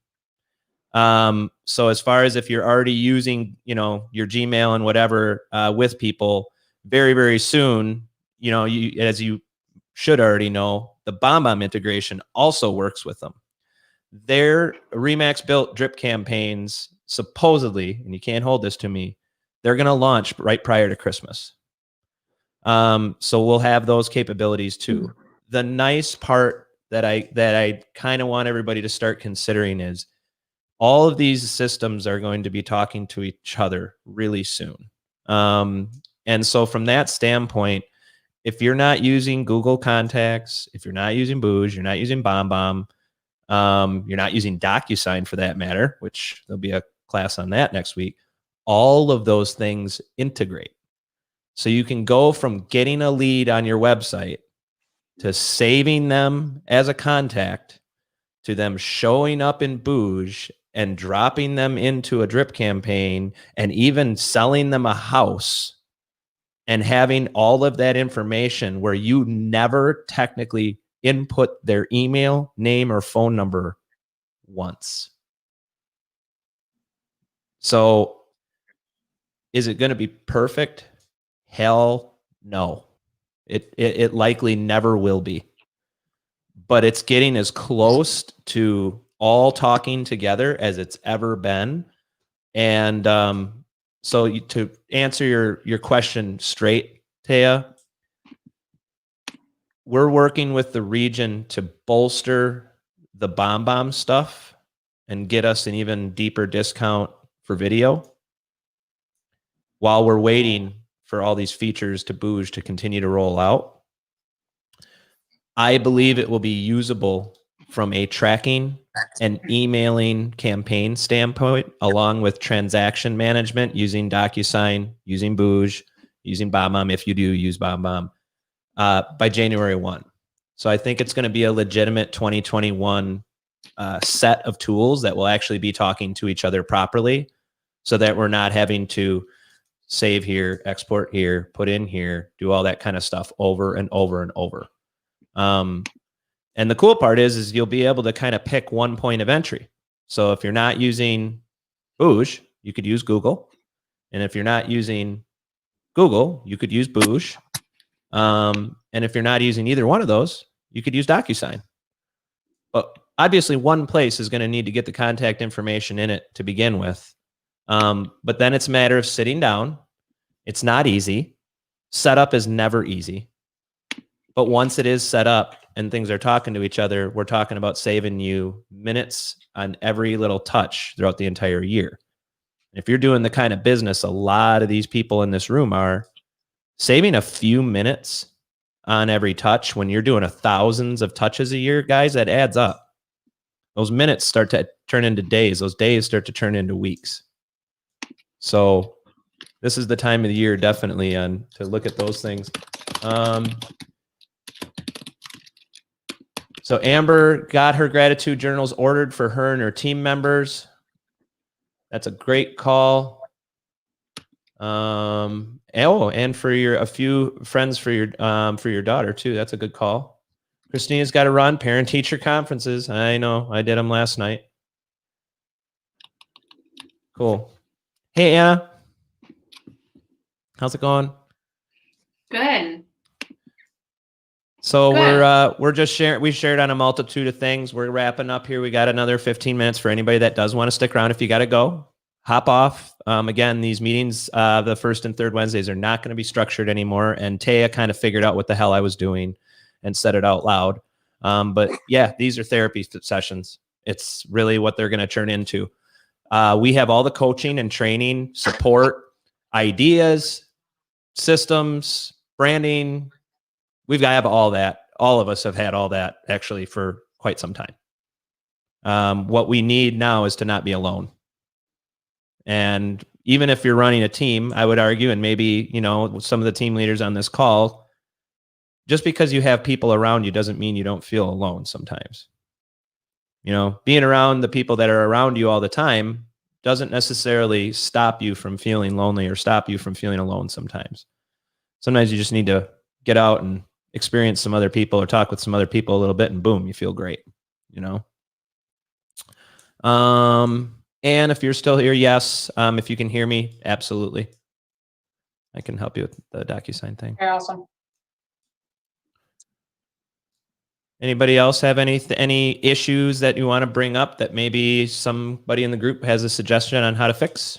So as far as if you're already using, your Gmail and whatever, with people, very, very soon, as you should already know, the BombBomb integration also works with them. Their Remax built drip campaigns, supposedly, and you can't hold this to me, they're going to launch right prior to Christmas. So we'll have those capabilities too. The nice part that I kind of want everybody to start considering is all of these systems are going to be talking to each other really soon. And so from that standpoint, if you're not using Google Contacts, if you're not using Booge, you're not using BombBomb, you're not using DocuSign for that matter, which there'll be a class on that next week. all of those things integrate. So you can go from getting a lead on your website to saving them as a contact to them showing up in Booge and dropping them into a drip campaign and even selling them a house and having all of that information where you never technically input their email, name, or phone number once. So is it going to be perfect? Hell no. It likely never will be. But it's getting as close to all talking together as it's ever been. And to answer your question straight, Taya, we're working with the region to bolster the BombBomb stuff and get us an even deeper discount for video while we're waiting for all these features to Booge to continue to roll out. I believe it will be usable from a tracking and emailing campaign standpoint, along with transaction management using DocuSign, using Booge, using BombBomb, if you do use BombBomb, by January 1. So I think it's going to be a legitimate 2021 set of tools that will actually be talking to each other properly so that we're not having to save here, export here, put in here, do all that kind of stuff over and over and over. And the cool part is you'll be able to kind of pick one point of entry. So if you're not using Booge, you could use Google. And if you're not using Google, you could use Booge. And if you're not using either one of those, you could use DocuSign. But obviously one place is going to need to get the contact information in it to begin with. But then it's a matter of sitting down. It's not easy. Setup is never easy. But once it is set up and things are talking to each other, we're talking about saving you minutes on every little touch throughout the entire year. If you're doing the kind of business a lot of these people in this room are, saving a few minutes on every touch when you're doing thousands of touches a year, guys, that adds up. Those minutes start to turn into days. Those days start to turn into weeks. So this is the time of the year definitely to look at those things. So Amber got her gratitude journals ordered for her and her team members. That's a great call. And for a few friends for your daughter too. That's a good call. Christina's got to run parent teacher conferences. I know, I did them last night. Cool. Hey Anna, how's it going? Good. So we're just sharing. We shared on a multitude of things. We're wrapping up here. We got another 15 minutes for anybody that does want to stick around. If you got to go, hop off. Again, these meetings, the first and third Wednesdays, are not going to be structured anymore. And Taya kind of figured out what the hell I was doing and said it out loud. But yeah, these are therapy sessions. It's really what they're going to turn into. We have all the coaching and training, support, ideas, systems, branding. We've got to have all that. All of us have had all that actually for quite some time. What we need now is to not be alone. And even if you're running a team, I would argue, and maybe, some of the team leaders on this call, just because you have people around you doesn't mean you don't feel alone sometimes. Being around the people that are around you all the time doesn't necessarily stop you from feeling lonely or stop you from feeling alone sometimes. Sometimes you just need to get out and experience some other people or talk with some other people a little bit, and boom, you feel great, And if you're still here, yes. If you can hear me, absolutely. I can help you with the DocuSign thing. Very awesome. Anybody else have any issues that you want to bring up that maybe somebody in the group has a suggestion on how to fix?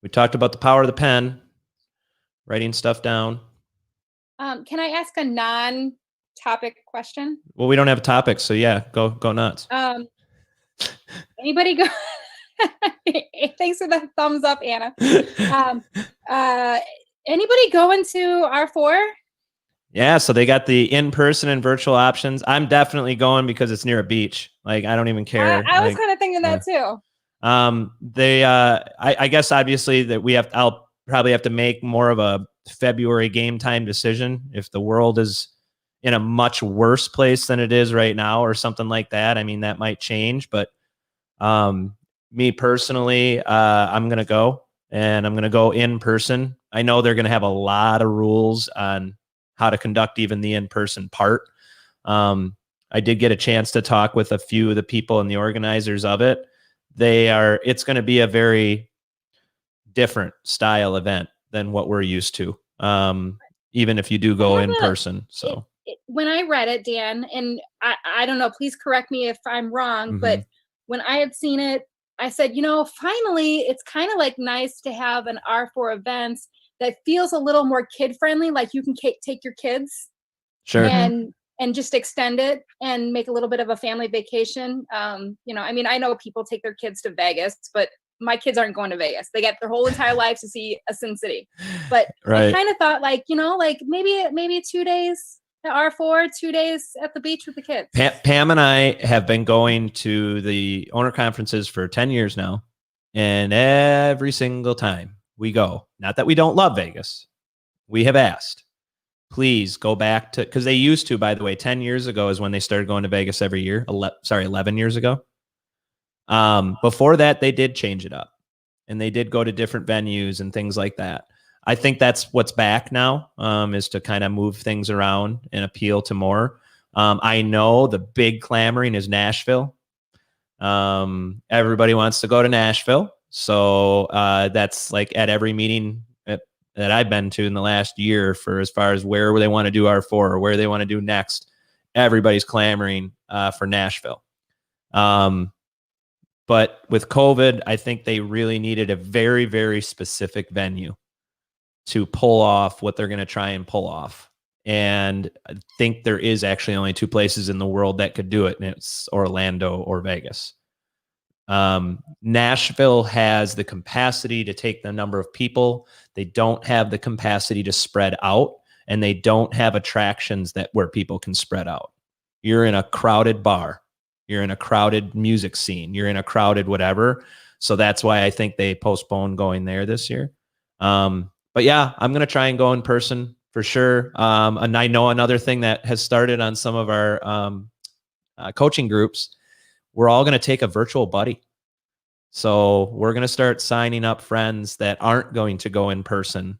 We talked about the power of the pen, writing stuff down. Can I ask a non-topic question? Well, we don't have a topic, so yeah, go nuts. Anybody go? Thanks for the thumbs up, Anna. Anybody go into R4? Yeah, so they got the in-person and virtual options. I'm definitely going because it's near a beach. Like, I don't even care. I was kind of thinking that too. I guess obviously that I'll probably have to make more of a February game time decision if the world is in a much worse place than it is right now or something like that. I mean, that might change, but me personally, I'm going to go, and I'm going to go in person. I know they're going to have a lot of rules on how to conduct even the in-person part. I did get a chance to talk with a few of the people and the organizers of it. It's going to be a very different style event than what we're used to. Even if you do go in person. So when I read it, Dan, and I don't know, please correct me if I'm wrong, but when I had seen it, I said, finally, it's kind of like nice to have an R4 events that feels a little more kid friendly. Like you can take your kids and just extend it and make a little bit of a family vacation. I mean, I know people take their kids to Vegas, but my kids aren't going to Vegas. They get their whole entire life to see a Sin City. But I kind of thought like maybe 2 days at R4, 2 days at the beach with the kids. Pam and I have been going to the owner conferences for 10 years now. And every single time we go, not that we don't love Vegas, we have asked, please go back to, because they used to, by the way, 10 years ago is when they started going to Vegas every year. 11 years ago. Before that, they did change it up and they did go to different venues and things like that. I think that's what's back now, is to kind of move things around and appeal to more. I know the big clamoring is Nashville. Everybody wants to go to Nashville. So that's like at every meeting that I've been to in the last year for as far as where they want to do R4 or where they want to do next. Everybody's clamoring for Nashville. But with COVID, I think they really needed a very, very specific venue to pull off what they're going to try and pull off. And I think there is actually only two places in the world that could do it, and it's Orlando or Vegas. Nashville has the capacity to take the number of people. They don't have the capacity to spread out, and they don't have attractions where people can spread out. You're in a crowded bar. You're in a crowded music scene. You're in a crowded whatever. So that's why I think they postponed going there this year. But yeah, I'm going to try and go in person for sure. And I know another thing that has started on some of our coaching groups, we're all going to take a virtual buddy. So we're going to start signing up friends that aren't going to go in person.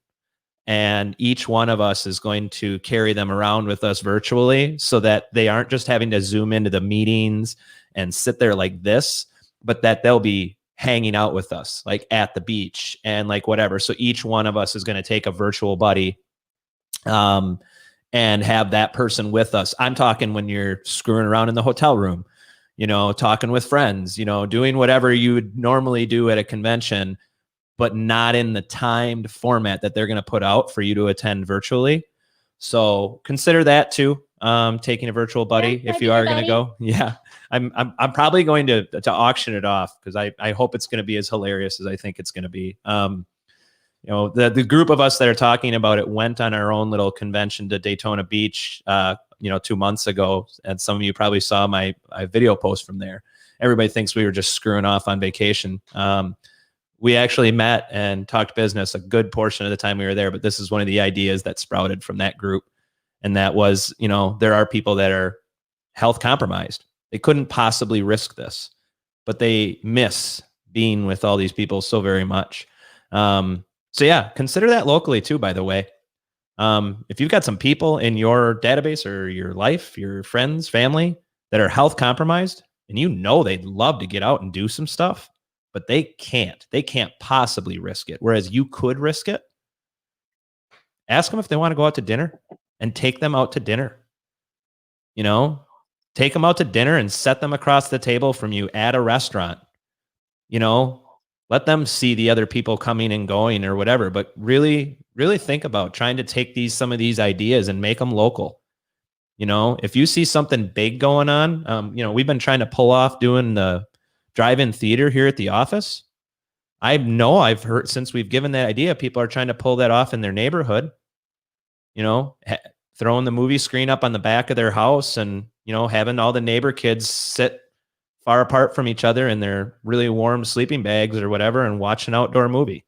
And each one of us is going to carry them around with us virtually so that they aren't just having to zoom into the meetings and sit there like this, but that they'll be hanging out with us like at the beach and like whatever. So each one of us is going to take a virtual buddy and have that person with us. I'm talking when you're screwing around in the hotel room, talking with friends, doing whatever you would normally do at a convention, but not in the timed format that they're going to put out for you to attend virtually. So consider that too. Taking a virtual buddy if you are going to go. Yeah. I'm probably going to auction it off because I hope it's going to be as hilarious as I think it's going to be. The group of us that are talking about it went on our own little convention to Daytona Beach, 2 months ago. And some of you probably saw my video post from there. Everybody thinks we were just screwing off on vacation. We actually met and talked business a good portion of the time we were there, but this is one of the ideas that sprouted from that group. And that was, there are people that are health compromised. They couldn't possibly risk this, but they miss being with all these people so very much. So yeah, consider that locally too, by the way. If you've got some people in your database or your life, your friends, family that are health compromised, and they'd love to get out and do some stuff, but they can't possibly risk it. Whereas you could risk it. Ask them if they want to go out to dinner and take them out to dinner. Take them out to dinner and set them across the table from you at a restaurant. Let them see the other people coming and going or whatever, but really, really think about trying to take some of these ideas and make them local. If you see something big going on, we've been trying to pull off doing the drive-in theater here at the office. I know I've heard since we've given that idea, people are trying to pull that off in their neighborhood, throwing the movie screen up on the back of their house and, having all the neighbor kids sit far apart from each other in their really warm sleeping bags or whatever and watch an outdoor movie.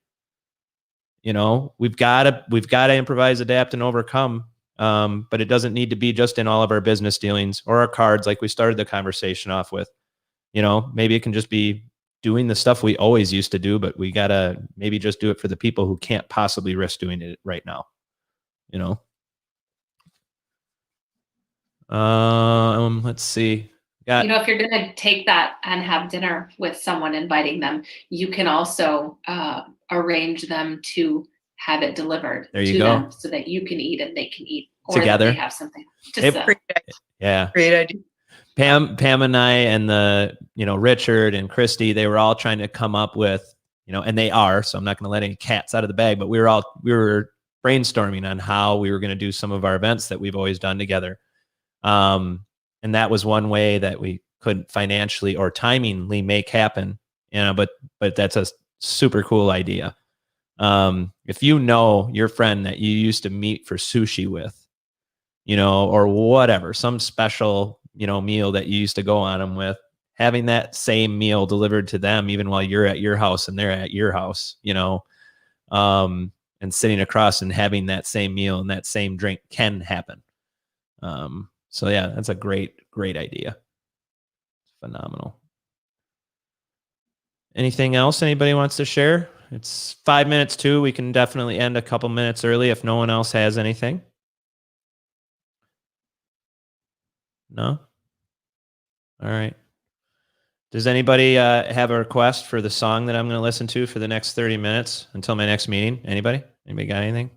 You know, we've got to improvise, adapt, and overcome. But it doesn't need to be just in all of our business dealings or our cards, like we started the conversation off with. You know, maybe it can just be doing the stuff we always used to do, but we got to maybe just do it for the people who can't possibly risk doing it right now. You know? Let's see. You know, if you're going to take that and have dinner with someone, inviting them, you can also arrange them to have it delivered There you to go. them so that you can eat and they can eat, or that Together. they have something. Just Yeah. Great idea. Pam and I and the, you know, Richard and Christy, they were all trying to come up with, you know, and they are, so I'm not going to let any cats out of the bag, but we were brainstorming on how we were going to do some of our events that we've always done together. And that was one way that we couldn't financially or timingly make happen, you know, but that's a super cool idea. If you know your friend that you used to meet for sushi with, you know, or whatever, some special, you know, meal that you used to go on them with, having that same meal delivered to them, even while you're at your house and they're at your house, you know, and sitting across and having that same meal and that same drink can happen. So yeah, that's a great idea. Phenomenal. Anything else anybody wants to share? It's 5 minutes too. We can definitely end a couple minutes early if no one else has anything. No? All right. Does anybody have a request for the song that I'm going to listen to for the next 30 minutes until my next meeting? Anybody got anything?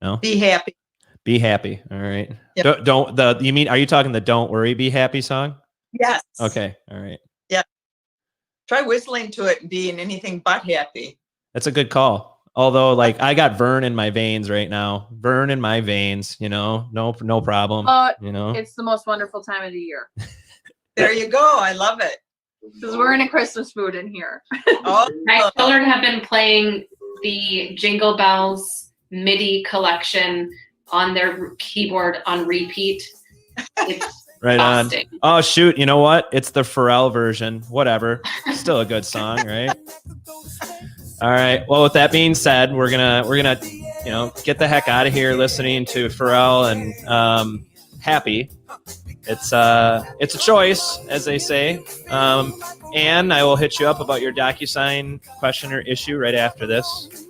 No? Be happy. Be happy. All right. Yep. Are you talking the Don't Worry, Be Happy song? Yes. Okay. All right. Yeah. Try whistling to it and being anything but happy. That's a good call. Although, like, I got Vern in my veins right now. Vern in my veins, you know, no problem. You know, It's the most wonderful time of the year There you go. I love it. because we're in a Christmas mood in here. Oh, My children have been playing the Jingle Bells MIDI collection on their keyboard on repeat. It's right on. exhausting. Oh shoot, you know what? It's the Pharrell version. Whatever. Still a good song, right? All right. Well, with that being said, we're gonna you know, get the heck out of here listening to Pharrell and Happy. It's a choice, as they say. And I will hit you up about your DocuSign question or issue right after this.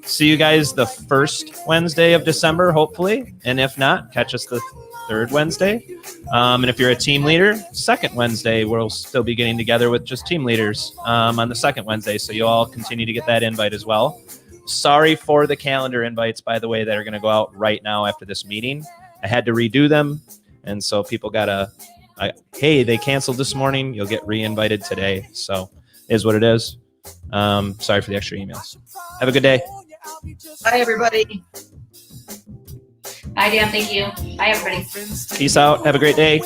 See you guys the first Wednesday of December, hopefully. And if not, catch us the third Wednesday. And if you're a team leader, second Wednesday, we'll still be getting together with just team leaders on the second Wednesday. So you all continue to get that invite as well. Sorry for the calendar invites, by the way, that are going to go out right now after this meeting. I had to redo them. And so people hey, they canceled this morning. You'll get re-invited today. So it is what it is. Sorry for the extra emails. Have a good day. Bye, everybody. Bye, Dan. Thank you. Bye, everybody. Peace out. Have a great day.